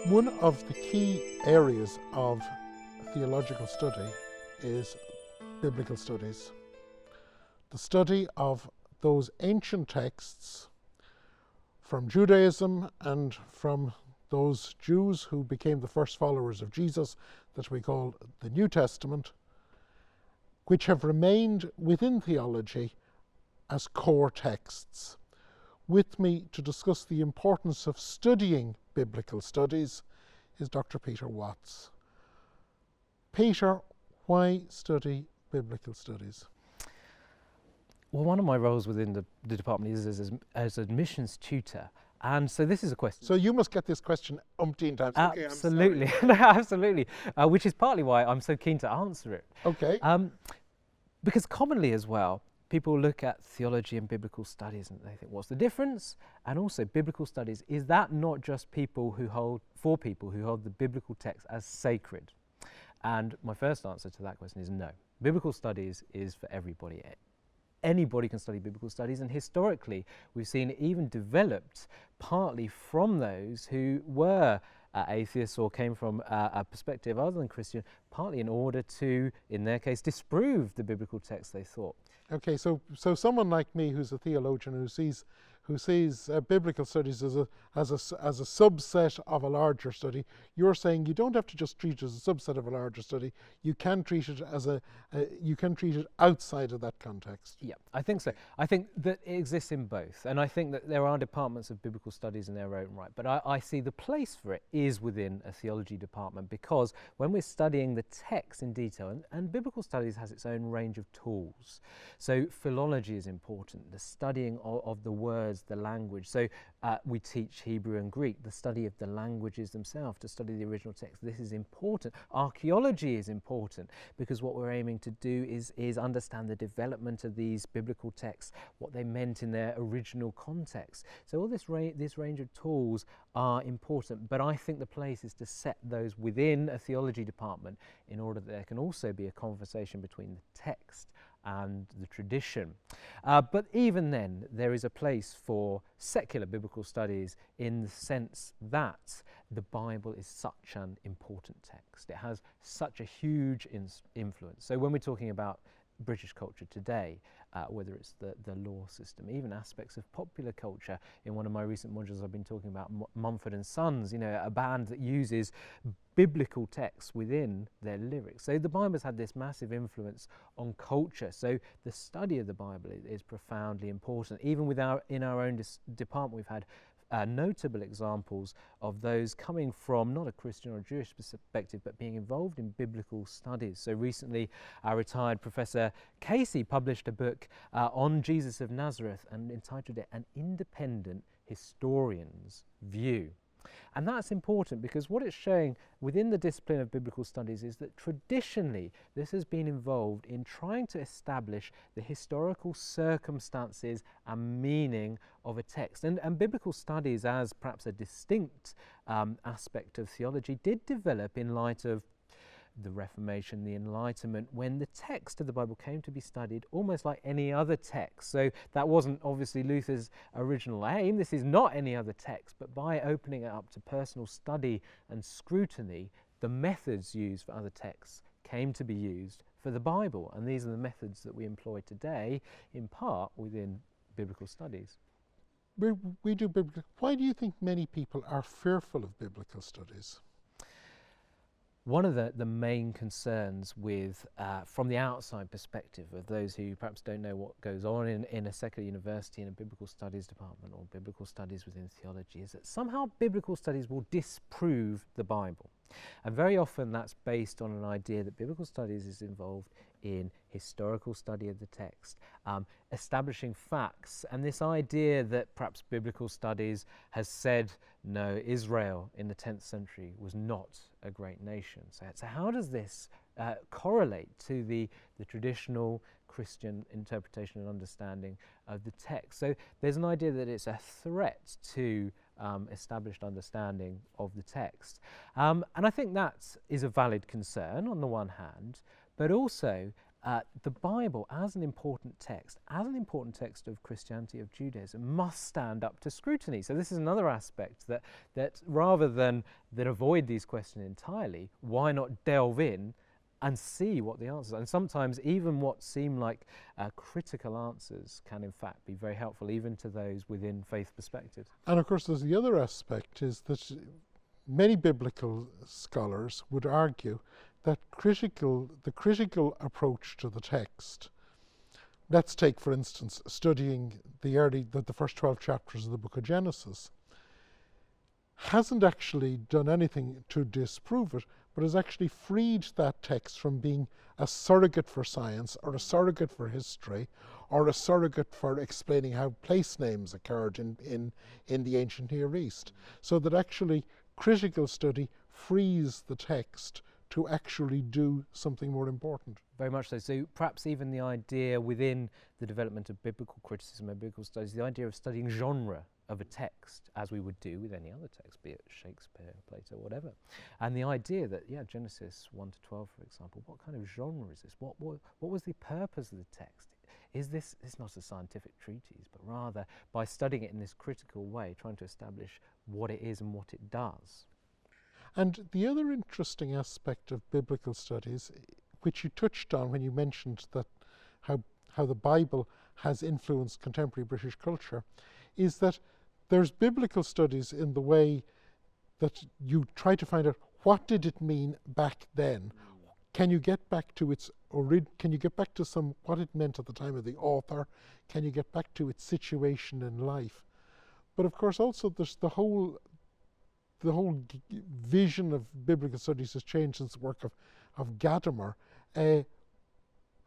One of the key areas of theological study is biblical studies. The study of those ancient texts from Judaism and from those Jews who became the first followers of Jesus that we call the New Testament, which have remained within theology as core texts. With me to discuss the importance of studying biblical studies is Dr. Peter Watts. Peter, why study biblical studies? Well, one of my roles within the department is as admissions tutor. And so this is a question. So you must get this question umpteen times. Absolutely, Okay, absolutely, which is partly why I'm so keen to answer it. Okay. Because commonly as well, people look at theology and biblical studies and they think, what's the difference? And also biblical studies, is that not just for people who hold the biblical text as sacred? And my first answer to that question is no. Biblical studies is for everybody. Anybody can study biblical studies, and historically we've seen it even developed partly from those who were atheists or came from a perspective other than Christian, partly in order to, in their case, disprove the biblical text they thought. Okay, so someone like me who's a theologian who sees biblical studies as a subset of a larger study, you're saying you don't have to just treat it as a subset of a larger study. You can treat it as you can treat it outside of that context. Yeah, I think so. I think that it exists in both, and I think that there are departments of biblical studies in their own right. But I see the place for it is within a theology department, because when we're studying the text in detail, and biblical studies has its own range of tools. So philology is important, the studying of the words, the language. So we teach Hebrew and Greek, the study of the languages themselves, to study the original text. This is important. Archaeology is important, because what we're aiming to do is understand the development of these biblical texts, what they meant in their original context. So all this range of tools are important, but I think the place is to set those within a theology department in order that there can also be a conversation between the text and the tradition. But even then, there is a place for secular biblical studies in the sense that the Bible is such an important text. It has such a huge influence. So when we're talking about British culture today, whether it's the law system, even aspects of popular culture. In one of my recent modules I've been talking about Mumford & Sons, you know, a band that uses biblical texts within their lyrics. So the Bible has had this massive influence on culture. So the study of the Bible is profoundly important. Even in our own department, we've had notable examples of those coming from not a Christian or Jewish perspective, but being involved in biblical studies. So recently, our retired Professor Casey published a book on Jesus of Nazareth and entitled it An Independent Historian's View. And that's important because what it's showing within the discipline of biblical studies is that traditionally this has been involved in trying to establish the historical circumstances and meaning of a text. And biblical studies, as perhaps a distinct aspect of theology, did develop in light of the Reformation, the Enlightenment, when the text of the Bible came to be studied almost like any other text. So that wasn't obviously Luther's original aim. This is not any other text, but by opening it up to personal study and scrutiny, the methods used for other texts came to be used for the Bible. And these are the methods that we employ today, in part within biblical studies. We do biblical. Why do you think many people are fearful of biblical studies? One of the main concerns with, from the outside perspective of those who perhaps don't know what goes on in a secular university, in a biblical studies department or biblical studies within theology, is that somehow biblical studies will disprove the Bible. And very often that's based on an idea that biblical studies is involved in historical study of the text, establishing facts, and this idea that perhaps biblical studies has said, no, Israel in the 10th century was not a great nation. So how does this correlate to the traditional Christian interpretation and understanding of the text? So there's an idea that it's a threat to established understanding of the text. And I think that is a valid concern on the one hand, but also the Bible, as an important text of Christianity, of Judaism, must stand up to scrutiny. So this is another aspect that rather than avoid these questions entirely, why not delve in and see what the answers are? And sometimes even what seem like critical answers can in fact be very helpful, even to those within faith perspectives. And of course, there's the other aspect, is that many biblical scholars would argue that the critical approach to the text, let's take for instance studying the first 12 chapters of the book of Genesis, hasn't actually done anything to disprove it, but has actually freed that text from being a surrogate for science, or a surrogate for history, or a surrogate for explaining how place names occurred in the ancient Near East. So that actually critical study frees the text to actually do something more important. Very much so. So perhaps even the idea within the development of biblical criticism and biblical studies, the idea of studying genre of a text, as we would do with any other text, be it Shakespeare, Plato, whatever. And the idea that, Genesis 1 to 12, for example, what kind of genre is this? What was the purpose of the text? Is this not a scientific treatise, but rather, by studying it in this critical way, trying to establish what it is and what it does? And the other interesting aspect of biblical studies, which you touched on when you mentioned that how the Bible has influenced contemporary British culture, is that there's biblical studies in the way that you try to find out what did it mean back then. Can you get back to what it meant at the time of the author? Can you get back to its situation in life? But of course also there's the whole vision of biblical studies has changed since the work of Gadamer.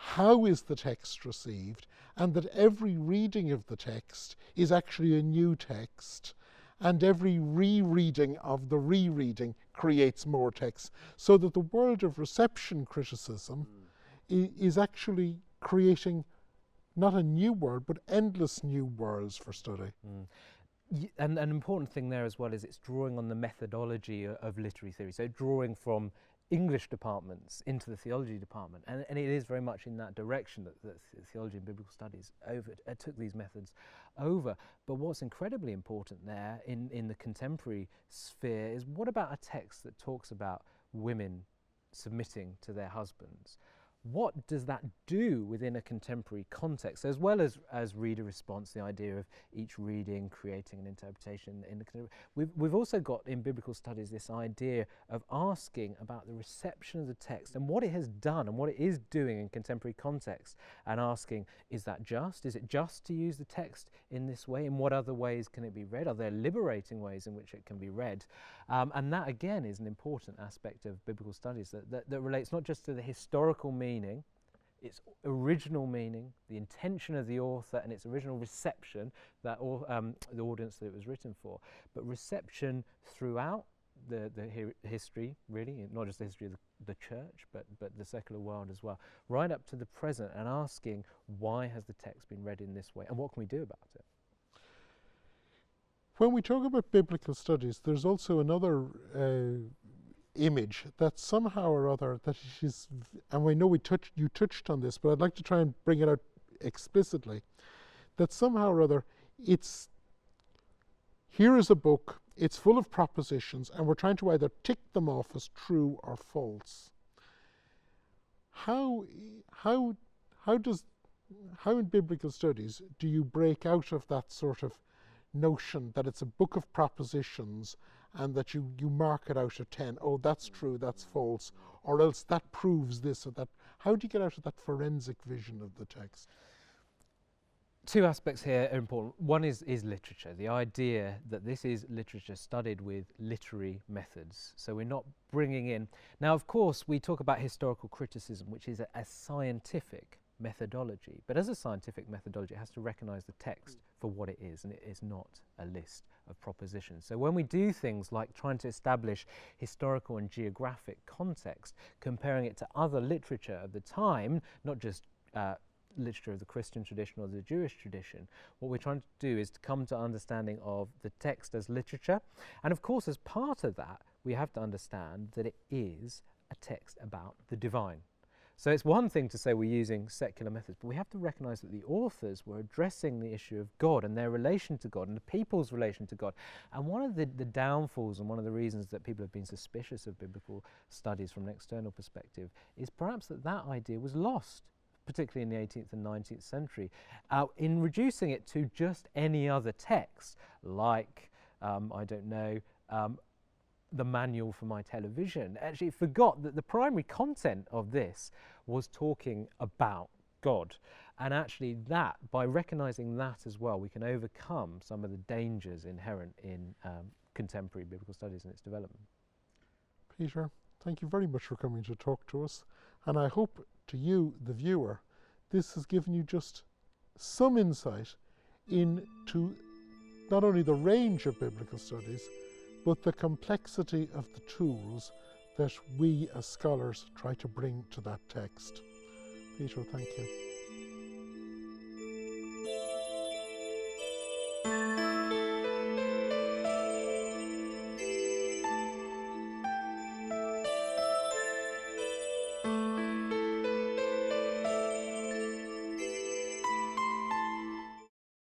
How is the text received? And that every reading of the text is actually a new text, and every rereading of the rereading creates more text, so that the world of reception criticism is actually creating not a new world, but endless new worlds for study. And an important thing there as well is it's drawing on the methodology of literary theory, so drawing from English departments into the theology department, and it is very much in that direction that theology and biblical studies took these methods over. But what's incredibly important there in the contemporary sphere is, what about a text that talks about women submitting to their husbands? What does that do within a contemporary context, as well as reader response, the idea of each reading creating an interpretation in the contemporary? We've also got in biblical studies this idea of asking about the reception of the text and what it has done and what it is doing in contemporary context, and asking, is that just? Is it just to use the text in this way? In what other ways can it be read? Are there liberating ways in which it can be read? And that again is an important aspect of biblical studies that relates not just to the historical meaning, its original meaning, the intention of the author and its original reception, the audience that it was written for, but reception throughout the history, really, not just the history of the church, but the secular world as well, right up to the present, and asking, why has the text been read in this way, and what can we do about it? When we talk about biblical studies, there's also another image that somehow or other that is, and we know you touched on this, but I'd like to try and bring it out explicitly, that somehow or other here is a book, it's full of propositions, and we're trying to either tick them off as true or false. How in biblical studies do you break out of that sort of notion that it's a book of propositions and that you mark it out of 10, oh, that's true, that's false, or else that proves this or that? How do you get out of that forensic vision of the text? Two aspects here are important. One is literature, the idea that this is literature studied with literary methods. So we're not bringing in... Now, of course, we talk about historical criticism, which is a scientific methodology. But as a scientific methodology, it has to recognise the text for what it is, and it is not a list of propositions. So when we do things like trying to establish historical and geographic context, comparing it to other literature of the time, not just literature of the Christian tradition or the Jewish tradition, what we're trying to do is to come to understanding of the text as literature. And of course, as part of that, we have to understand that it is a text about the divine. So it's one thing to say we're using secular methods, but we have to recognise that the authors were addressing the issue of God and their relation to God and the people's relation to God. And one of the downfalls and one of the reasons that people have been suspicious of biblical studies from an external perspective is perhaps that that idea was lost, particularly in the 18th and 19th century, in reducing it to just any other text, like, I don't know, the manual for my television. Actually forgot that the primary content of this was talking about God. And actually that, by recognising that as well, we can overcome some of the dangers inherent in contemporary biblical studies and its development. Peter, thank you very much for coming to talk to us. And I hope to you, the viewer, this has given you just some insight into not only the range of biblical studies, but the complexity of the tools that we as scholars try to bring to that text. Peter, thank you.